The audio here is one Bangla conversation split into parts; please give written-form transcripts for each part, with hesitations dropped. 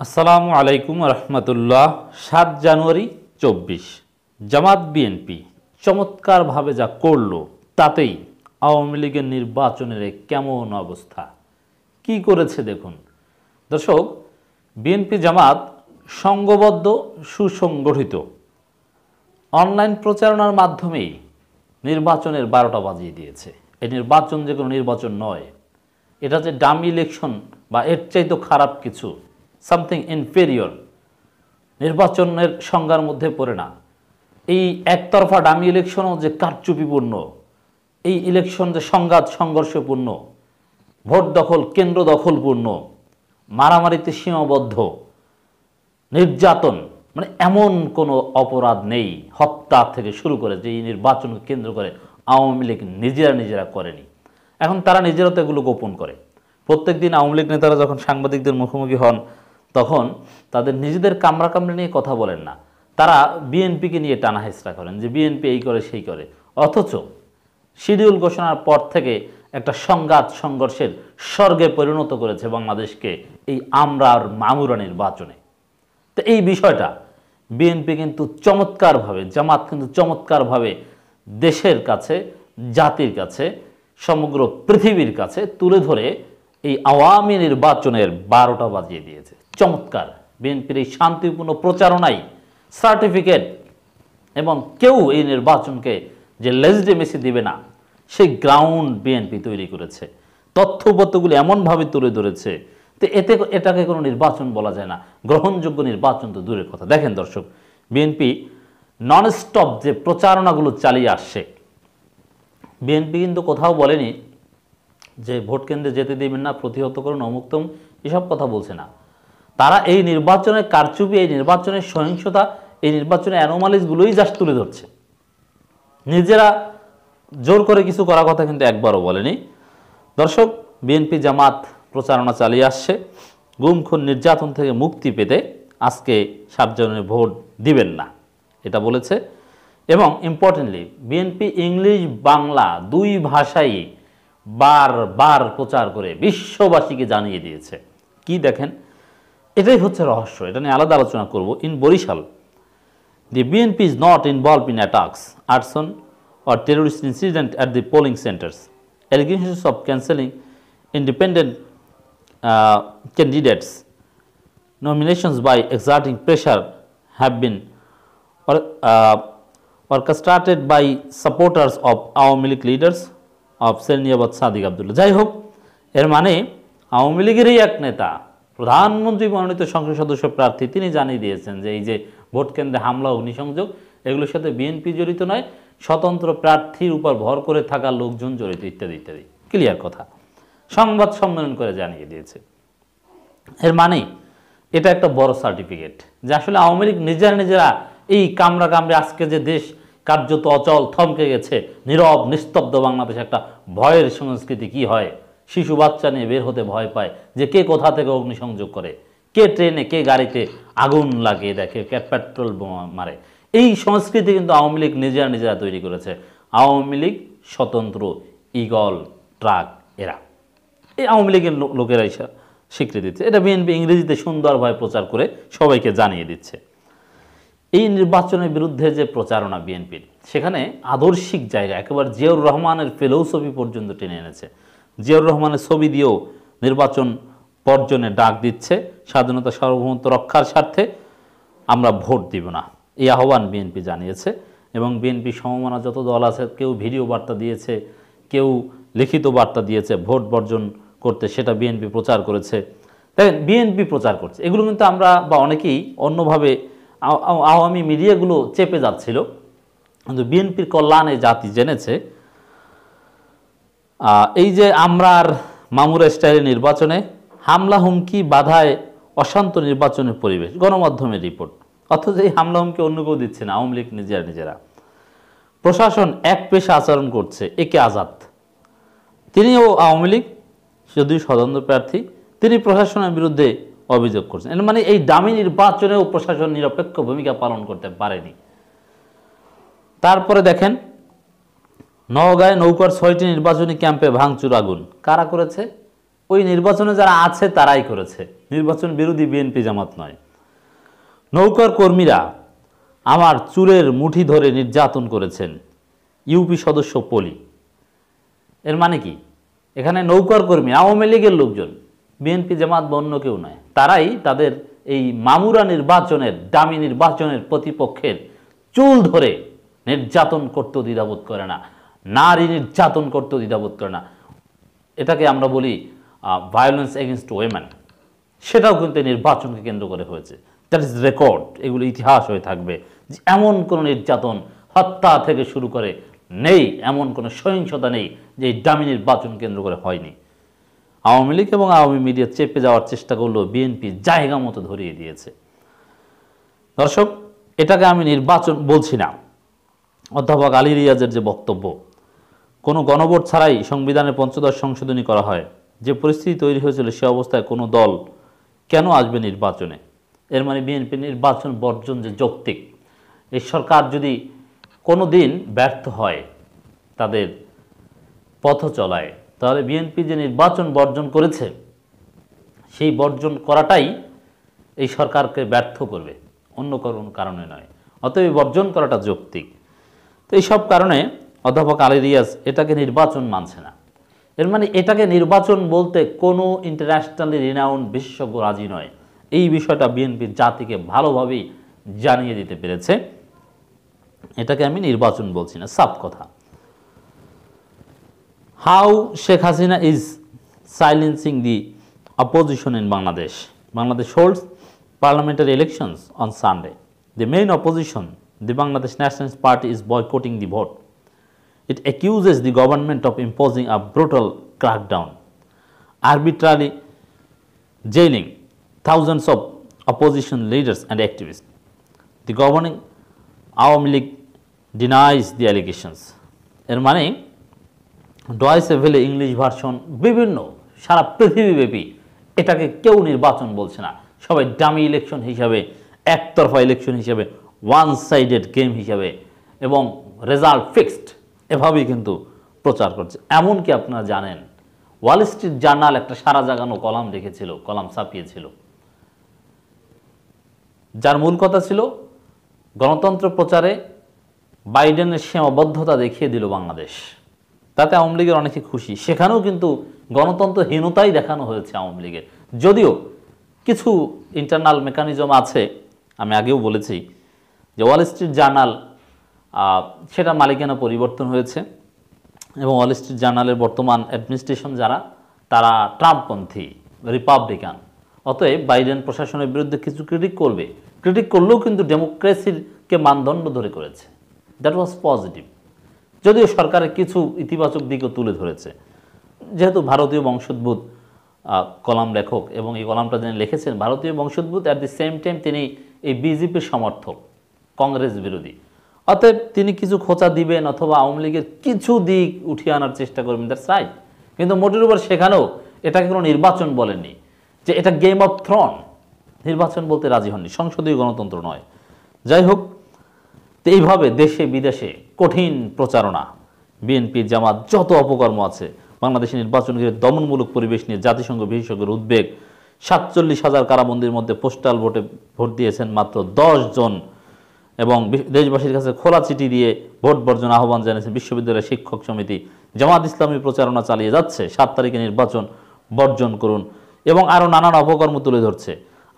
আসসালামু আলাইকুম রহমতুল্লাহ। ৭ জানুয়ারি ২৪ জামাত বিএনপি চমৎকারভাবে যা করল তাতেই আওয়ামী লীগের নির্বাচনের কেমন অবস্থা, কি করেছে দেখুন দর্শক। বিএনপি জামাত সংঘবদ্ধ সুসংগঠিত অনলাইন প্রচারণার মাধ্যমেই নির্বাচনের ১২টা বাজিয়ে দিয়েছে। এই নির্বাচন যে কোনো নির্বাচন নয়, এটা যে ডামি ইলেকশন বা এর চাইতে খারাপ কিছু, সামথিং ইনফেরিয়র, নির্বাচনের সংজ্ঞার মধ্যে পড়ে না। এই একতরফা ডামি ইলেকশনও যে কারচুপিপূর্ণ, এই ইলেকশন যে সংঘাত সংঘর্ষপূর্ণ, ভোট দখল কেন্দ্র দখলপূর্ণ, মারামারিতে সীমাবদ্ধ, নির্যাতন, মানে এমন কোনো অপরাধ নেই হত্যা থেকে শুরু করে যে এই নির্বাচনকে কেন্দ্র করে আওয়ামী লীগ নিজেরা করেনি। এখন তারা নিজেরা তো এগুলো গোপন করে। প্রত্যেক দিন আওয়ামী লীগ নেতারা যখন সাংবাদিকদের মুখোমুখি হন তখন তাদের নিজেদের কামড়াকামড়ি নিয়ে কথা বলেন না, তারা বিএনপিকে নিয়ে টানা হেঁচড়া করেন যে বিএনপি এই করে সেই করে। অথচ শিডিউল ঘোষণার পর থেকে একটা সংঘাত সংঘর্ষের স্বর্গে পরিণত করেছে বাংলাদেশকে এই আমরা আর মামুরা নির্বাচনে। তো এই বিষয়টা বিএনপি কিন্তু চমৎকারভাবে, জামাত কিন্তু চমৎকারভাবে দেশের কাছে, জাতির কাছে, সমগ্র পৃথিবীর কাছে তুলে ধরে এই আওয়ামী নির্বাচনের ১২টা বাজিয়ে দিয়েছে। চমৎকার বিএনপির এই শান্তিপূর্ণ প্রচারণাই সার্টিফিকেট, এবং কেউ এই নির্বাচনকে যে লেজিটিমেসি দিবে না সেই গ্রাউন্ড বিএনপি তৈরি করেছে। তথ্যপত্রগুলি এমনভাবে তুলে ধরেছে তো এটাকে কোনো নির্বাচন বলা যায় না, গ্রহণযোগ্য নির্বাচন তো দূরের কথা। দেখেন দর্শক, বিএনপি ননস্টপ যে প্রচারণাগুলো চালিয়ে আসছে, বিএনপি কিন্তু কোথাও বলেনি যে ভোট কেন্দ্রে যেতে দিবেন না, প্রতিহত করুন, অমুক্তম, এসব কথা বলছে না। তারা এই নির্বাচনের কারচুপি, এই নির্বাচনের সহিংসতা, এই নির্বাচনের অ্যানোমালিসগুলোই জাস্ট তুলে ধরছে। নিজেরা জোর করে কিছু করার কথা কিন্তু একবারও বলেনি। দর্শক, বিএনপি জামাত প্রচারণা চালিয়ে আসছে গুম খুন নির্যাতন থেকে মুক্তি পেতে আজকে ৭ জানুয়ারি ভোট দিবেন না, এটা বলেছে। এবং ইম্পর্টেন্টলি বিএনপি ইংলিশ বাংলা দুই ভাষাই বারবার প্রচার করে বিশ্ববাসীকে জানিয়ে দিয়েছে। কি দেখেন, এটাই হচ্ছে রহস্য, এটা নিয়ে আলাদা আলোচনা করব। In Barishal, the BNP is not involved in attacks, arson or terrorist incident at the polling centers. Allegations of cancelling independent candidates nominations by exerting pressure have been orchestrated by supporters of Awami League leaders of Serniabat Sadiq Abdullah. যাই হোক, এর মানে আওয়ামী লীগেরই এক নেতা, প্রধানমন্ত্রী মনোনীত সংসদ সদস্য প্রার্থী, তিনি জানিয়ে দিয়েছেন যে এই যে ভোট কেন্দ্রে হামলা, অগ্নিসংযোগ, এগুলোর সাথে বিএনপি জড়িত নয়, স্বতন্ত্র প্রার্থীর উপর ভর করে থাকা লোকজন জড়িত, ইত্যাদি ইত্যাদি। ক্লিয়ার কথা, সংবাদ সম্মেলন করে জানিয়ে দিয়েছে। এর মানে এটা একটা বড় সার্টিফিকেট যে আসলে আওয়ামী লীগ নিজেরা এই কামড়া কামড়ে আজকে যে দেশ কার্যত অচল, থমকে গেছে, নীরব নিস্তব্ধ বাংলাদেশ, একটা ভয়ের সংস্কৃতি কি হয়, শিশু বাচ্চা নিয়ে বের হতে ভয় পায় যে কে কোথা থেকে অগ্নিসংযোগ করে, কে ট্রেনে কে গাড়িতে আগুন লাগিয়ে দেখে, কে পেট্রোল বোমা মারে। এই সংস্কৃতি কিন্তু আওয়ামী লীগ নিজেরা তৈরি করেছে। আওয়ামী লীগ স্বতন্ত্র, ঈগল, ট্রাক, এরা এই আওয়ামী লীগের লোকেরাই স্বীকৃতি দিচ্ছে। এটা বিএনপি ইংরেজিতে সুন্দরভাবে প্রচার করে সবাইকে জানিয়ে দিচ্ছে। এই নির্বাচনের বিরুদ্ধে যে প্রচারণা বিএনপির, সেখানে আদর্শিক জায়গা একেবারে জিয়াউর রহমানের ফিলোসফি পর্যন্ত টেনে এনেছে। জিয়াউর রহমানের ছবি দিয়েও নির্বাচন বর্জনে ডাক দিচ্ছে, স্বাধীনতা সার্বভৌমত্ব রক্ষার স্বার্থে আমরা ভোট দিব না, এই আহ্বান বিএনপি জানিয়েছে। এবং বিএনপি সমমনা যত দল আছে, কেউ ভিডিও বার্তা দিয়েছে, কেউ লিখিত বার্তা দিয়েছে ভোট বর্জন করতে, সেটা বিএনপি প্রচার করেছে। দেখেন, বিএনপি প্রচার করছে, এগুলো কিন্তু আমরা বা অনেকেই অন্যভাবে আওয়ামী মিডিয়াগুলো চেপে যাচ্ছিল, কিন্তু বিএনপির কল্যাণে জাতি জেনেছে। এই যে আমরা আর মামুরা স্টাইলের নির্বাচনে হামলা হুমকি বাধায় অশান্ত নির্বাচনের পরিবেশ, গণমাধ্যমের রিপোর্ট। অথচ এই হামলা হুমকি অন্য কেউ দিচ্ছে না, আওয়ামী লীগ নিজেরা। প্রশাসন এক পেশা আচরণ করছে, একে আজাদ, তিনিও আওয়ামী লীগ, যদিও স্বতন্ত্র প্রার্থী, তিনি প্রশাসনের বিরুদ্ধে অভিযোগ করছেন। এর মানে এই দামি নির্বাচনেও প্রশাসন নিরপেক্ষ ভূমিকা পালন করতে পারেনি। তারপরে দেখেন, নওগাঁয় নৌকার ৬টি নির্বাচনী ক্যাম্পে ভাঙচুর, আগুন কারা করেছে? ওই নির্বাচনে যারা আছে তারাই করেছে, নির্বাচন বিরোধী বিএনপি জামাত নয়। নৌকার কর্মীরা আমার চুলের মুঠি ধরে নির্যাতন করেছেন, ইউপি সদস্য পলি। এর মানে কি? এখানে নৌকার কর্মী আওয়ামী লীগের লোকজন, বিএনপি জামাত বা অন্য কেউ নয়, তারাই তাদের এই মামুরা নির্বাচনের, দামি নির্বাচনের প্রতিপক্ষের চুল ধরে নির্যাতন করতেও দ্বিধাবোধ করে না, নারী নির্যাতন করতেও দ্বিধাবোধ করে না। এটাকে আমরা বলি ভায়োলেন্স এগেনস্ট ওয়েমেন। সেটাও কিন্তু নির্বাচনকে কেন্দ্র করে হয়েছে। দ্যাট ইজ রেকর্ড, এগুলো ইতিহাস হয়ে থাকবে যে এমন কোনো নির্যাতন, হত্যা থেকে শুরু করে নেই, এমন কোনো সহিংসতা নেই যে এই দামি নির্বাচন কেন্দ্র করে হয়নি। আওয়ামী লীগ এবং আওয়ামী মিডিয়া চেপে যাওয়ার চেষ্টা করলেও বিএনপি জায়গা মতো ধরিয়ে দিয়েছে। দর্শক, এটাকে আমি নির্বাচন বলছি না। অধ্যাপক আলী রিয়াজের যে বক্তব্য, কোনো গণভোট ছাড়াই সংবিধানের ৫৫ সংশোধনী করা হয়, যে পরিস্থিতি তৈরি হয়েছিল সে অবস্থায় কোনো দল কেন আসবে নির্বাচনে? এর মানে বিএনপি নির্বাচন বর্জন যে যৌক্তিক। এই সরকার যদি কোনো দিন ব্যর্থ হয় তাদের পথ চলায়, তাহলে বিএনপি যে নির্বাচন বর্জন করেছে সেই বর্জন করাটাই এই সরকারকে ব্যর্থ করবে, অন্য কোনো কারণে নয়। অতএব বর্জন করাটা যৌক্তিক। তো এইসব কারণে অধ্যাপক আলী রিয়াজ এটাকে নির্বাচন মানছে না। এর মানে এটাকে নির্বাচন বলতে কোনো ইন্টারন্যাশনালি রিনাউন্ড বিশেষজ্ঞ রাজি নয়। এই বিষয়টা বিএনপির জাতিকে ভালোভাবেই জানিয়ে দিতে পেরেছে। এটাকে আমি নির্বাচন বলছি না, সাফ কথা। How Sheikh Hasina is silencing the opposition in Bangladesh. Bangladesh holds parliamentary elections on Sunday. The main opposition, the Bangladesh Nationalist Party, is boycotting the vote. It accuses the government of imposing a brutal crackdown, arbitrarily jailing thousands of opposition leaders and activists. The governing Awami League denies the allegations. এর মানে ডয়েচে ভেলে ইংলিশ ভার্সন বিভিন্ন সারা পৃথিবীব্যাপী এটাকে কেউ নির্বাচন বলছে না। সবাই ডামি ইলেকশন হিসাবে, একতরফা ইলেকশন হিসাবে, ওয়ান সাইডেড গেম হিসাবে এবং রেজাল্ট ফিক্সড এভাবেই কিন্তু প্রচার করছে। এমনকি আপনারা জানেন ওয়াল স্ট্রিট জার্নাল একটা সারা জাগানো কলাম লিখেছিল, কলাম ছাপিয়েছিল, যার মূল কথা ছিল গণতন্ত্র প্রচারে বাইডেনের সীমাবদ্ধতা দেখিয়ে দিল বাংলাদেশ। তাতে আওয়ামী লীগের অনেকে খুশি। সেখানেও কিন্তু গণতন্ত্রহীনতাই দেখানো হয়েছে আওয়ামী লীগের। যদিও কিছু ইন্টারনাল মেকানিজম আছে, আমি আগেও বলেছি যে ওয়াল স্ট্রিট জার্নাল সেটা মালিকানা পরিবর্তন হয়েছে এবং ওয়াল স্ট্রিট জার্নালের বর্তমান অ্যাডমিনিস্ট্রেশন যারা, তারা ট্রাম্পপন্থী, রিপাবলিকান। অতএব বাইডেন প্রশাসনের বিরুদ্ধে কিছু ক্রিটিক করবে, ক্রিটিক করলেও কিন্তু ডেমোক্রেসিকে মানদণ্ড ধরে করেছে। That was positive. যদিও সরকারের কিছু ইতিবাচক দিকও তুলে ধরেছে। যেহেতু ভারতীয় বংশোদ্ভূত কলাম লেখক এবং এই কলামটা যিনি লিখেছেন ভারতীয় বংশোদ্ভূত, অ্যাট দি সেম টাইম তিনি এই বিজেপির সমর্থক, কংগ্রেস বিরোধী। অতএব তিনি কিছু খোঁচা দিবেন অথবা আওয়ামী লীগের কিছু দিক উঠিয়ে আনার চেষ্টা করবেন, দ্যাটস রাইট। কিন্তু মোটের উপর সেখানেও এটাকে কোনো নির্বাচন বলেননি, যে এটা গেম অফ থ্রোন, নির্বাচন বলতে রাজি হননি, সংসদীয় গণতন্ত্র নয়। যাই হোক, তো এইভাবে দেশে বিদেশে কঠিন প্রচারণা, বিএনপি জামাত যত অপকর্ম আছে, বাংলাদেশের নির্বাচন ঘিরে দমনমূলক পরিবেশ নিয়ে জাতিসংঘ বিশেষজ্ঞের উদ্বেগ, ৪৭,০০০ কারাবন্দির মধ্যে পোস্টাল ভোটে ভোট দিয়েছেন মাত্র ১০ জন এবং দেশবাসীর কাছে খোলা চিঠি দিয়ে ভোট বর্জন আহ্বান জানিয়েছেন বিশ্ববিদ্যালয়ের শিক্ষক সমিতি। জামাত ইসলামী প্রচারণা চালিয়ে যাচ্ছে ৭ তারিখে নির্বাচন বর্জন করুন এবং আরও নানান অপকর্ম তুলে ধরছে।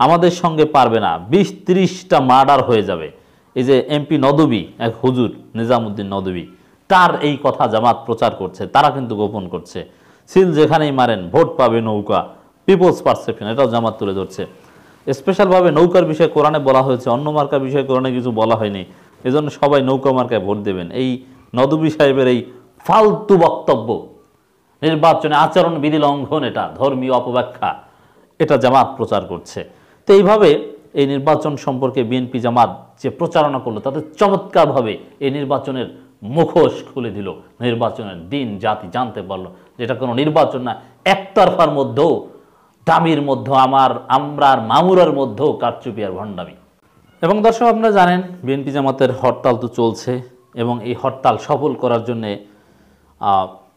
আমাদের সঙ্গে পারবে না, ২০-৩০টা মার্ডার হয়ে যাবে। এই যে এমপি নদবী, এক হুজুর নিজামুদ্দিন নদবী, তার এই কথা জামাত প্রচার করছে, তারা কিন্তু গোপন করছে। সিল যেখানেই মারেন ভোট পাবে নৌকা, পিপলস পারসেপশন, এটাও জামাত তুলে ধরছে। স্পেশালভাবে নৌকার বিষয়ে কোরআনে বলা হয়েছে, অন্য মার্কার বিষয়ে কোরআনে কিছু বলা হয়নি, এজন্য সবাই নৌকা মার্কায় ভোট দেবেন। এই নদবী সাহেবের এই ফালতু বক্তব্য, নির্বাচনে আচরণবিধি লঙ্ঘন, এটা ধর্মীয় অপব্যাখ্যা, এটা জামাত প্রচার করছে। তো এইভাবে এই নির্বাচন সম্পর্কে বিএনপি জামাত যে প্রচারণা করলো তাতে চমৎকারভাবে এই নির্বাচনের মুখোশ খুলে দিল। নির্বাচনের দিন জাতি জানতে পারলো যে এটা কোনো নির্বাচন না, একতরফার মধ্যেও, দামির মধ্যে, আমরার মামুরার মধ্যেও কারচুপি আর ভণ্ডামি। এবং দর্শক, আপনারা জানেন বিএনপি জামাতের হরতাল তো চলছে এবং এই হরতাল সফল করার জন্যে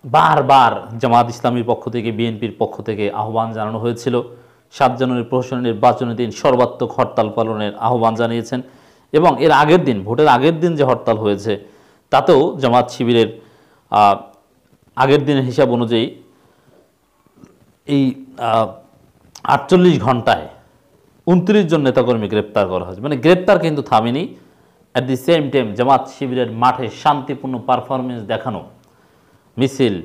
বারবার জামাত ইসলামীর পক্ষ থেকে, বিএনপির পক্ষ থেকে আহ্বান জানানো হয়েছিল। 7 জানুয়ারি প্রশাসনের নির্বাচনের দিন সর্বাত্মক হরতাল পালনের আহ্বান জানিয়েছেন এবং এর আগের দিন, ভোটের আগের দিন যে হরতাল হয়েছে তাতেও জামাত শিবিরের আগের দিনের হিসাব অনুযায়ী এই 48 ঘন্টায় 29 জন নেতাকর্মী গ্রেপ্তার করা হয়েছে। মানে গ্রেপ্তার কিন্তু থামেনি। অ্যাট দি সেম টাইম জামাত শিবিরের মাঠে শান্তিপূর্ণ পারফরমেন্স দেখানো, মিছিল,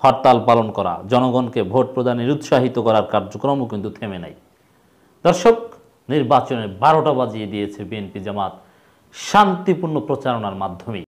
হরতাল পালন করা, জনগণকে ভোট প্রদানে উৎসাহিত করার কার্যক্রমও কিন্তু থেমে নাই। দর্শক, নির্বাচনের 12টা বাজিয়ে দিয়েছে বিএনপি জামাত শান্তিপূর্ণ প্রচারণার মাধ্যমে।